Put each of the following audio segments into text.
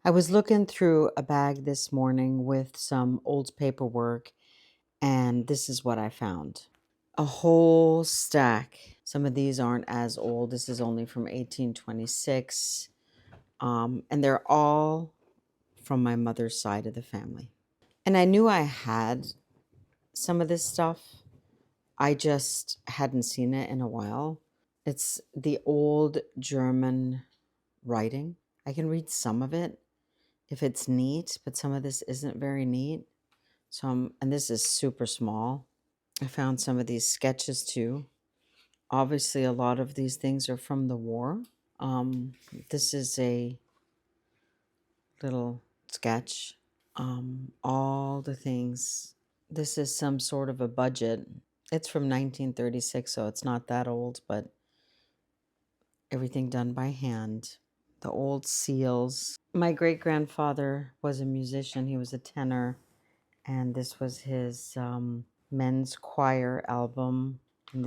I was looking through a bag this morning with some old paperwork, and this is what I found. A whole stack. Some of these aren't as old. This is only from 1826. And they're all from my mother's side of the family. And I knew I had some of this stuff. I just hadn't seen it in a while. It's the old German writing. I can read some of it if it's neat, but some of this isn't very neat. And this is super small. I found some of these sketches too. Obviously, a lot of these things are from the war. This is a little sketch. All the things. This is some sort of a budget. It's from 1936, so it's not that old, but everything done by hand. The old seals. My great grandfather was a musician, he was a tenor, and this was his men's choir album, and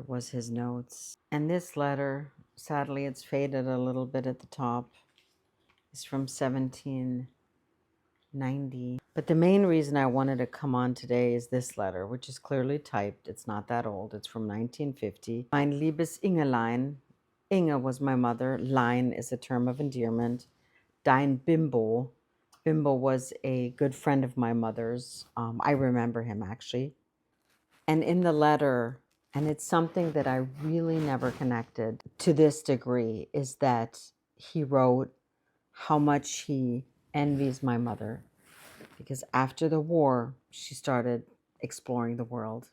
was his notes. And this letter, sadly, it's faded a little bit at the top. It's from 1790. But the main reason I wanted to come on today is this letter, which is clearly typed. It's not that old. It's from 1950. Mein liebes Ingelein. Inge was my mother. Lein is a term of endearment. Dein Bimbo. Bimbo was a good friend of my mother's. I remember him actually. And in the letter, and it's something that I really never connected to this degree, is that he wrote how much he envies my mother because after the war, she started exploring the world.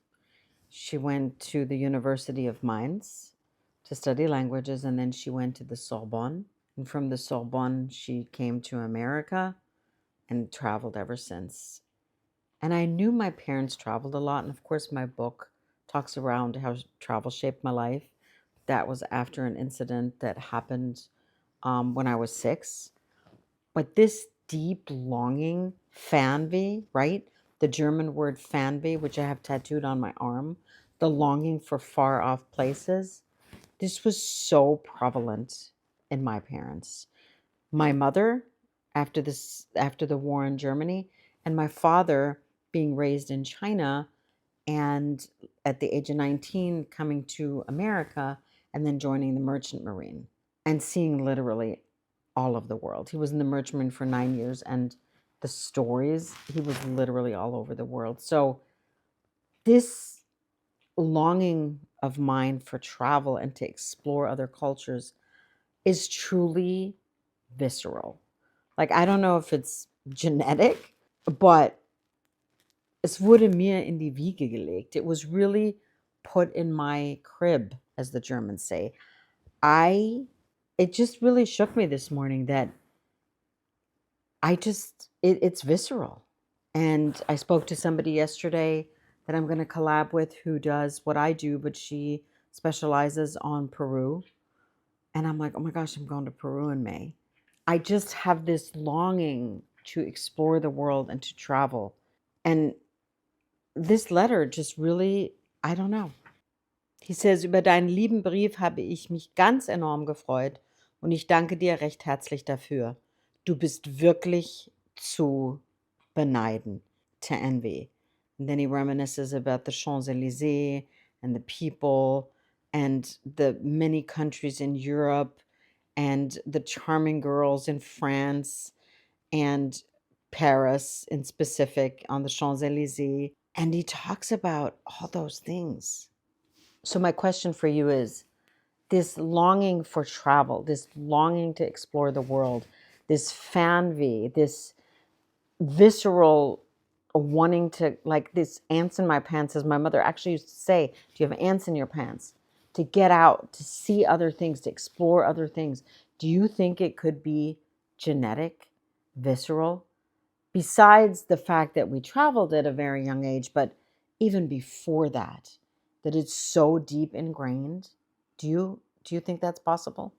She went to the University of Mainz to study languages, and then she went to the Sorbonne. And from the Sorbonne, she came to America and traveled ever since. And I knew my parents traveled a lot. And of course, my book talks around how travel shaped my life. That was after an incident that happened when I was 6. But this deep longing, Fernweh, right? The German word Fernweh, which I have tattooed on my arm, the longing for far off places, this was so prevalent in my parents. My mother, after the war in Germany, and my father being raised in China and at the age of 19 coming to America and then joining the Merchant Marine and seeing literally all of the world. He was in the Merchant Marine for 9 years, and the stories, he was literally all over the world. So this longing of mine for travel and to explore other cultures is truly visceral. Like, I don't know if it's genetic, but es wurde mir in die Wiege gelegt. It was really put in my crib, as the Germans say. It just really shook me this morning that it's visceral. And I spoke to somebody yesterday that I'm going to collab with who does what I do, but she specializes on Peru. And I'm like, oh my gosh, I'm going to Peru in May. I just have this longing to explore the world and to travel. And this letter just really, I don't know. He says, über deinen lieben Brief habe ich mich ganz enorm gefreut und ich danke dir recht herzlich dafür. Du bist wirklich zu beneiden, to envy. And then he reminisces about the Champs-Élysées and the people and the many countries in Europe and the charming girls in France and Paris in specific on the Champs-Élysées. And he talks about all those things. So my question for you is, this longing for travel, this longing to explore the world, this fanvy, this visceral wanting to, like this ants in my pants, as my mother actually used to say, do you have ants in your pants? To get out, to see other things, to explore other things. Do you think it could be genetic, visceral? Besides the fact that we traveled at a very young age, but even before that, that it's so deep ingrained. Do you think that's possible?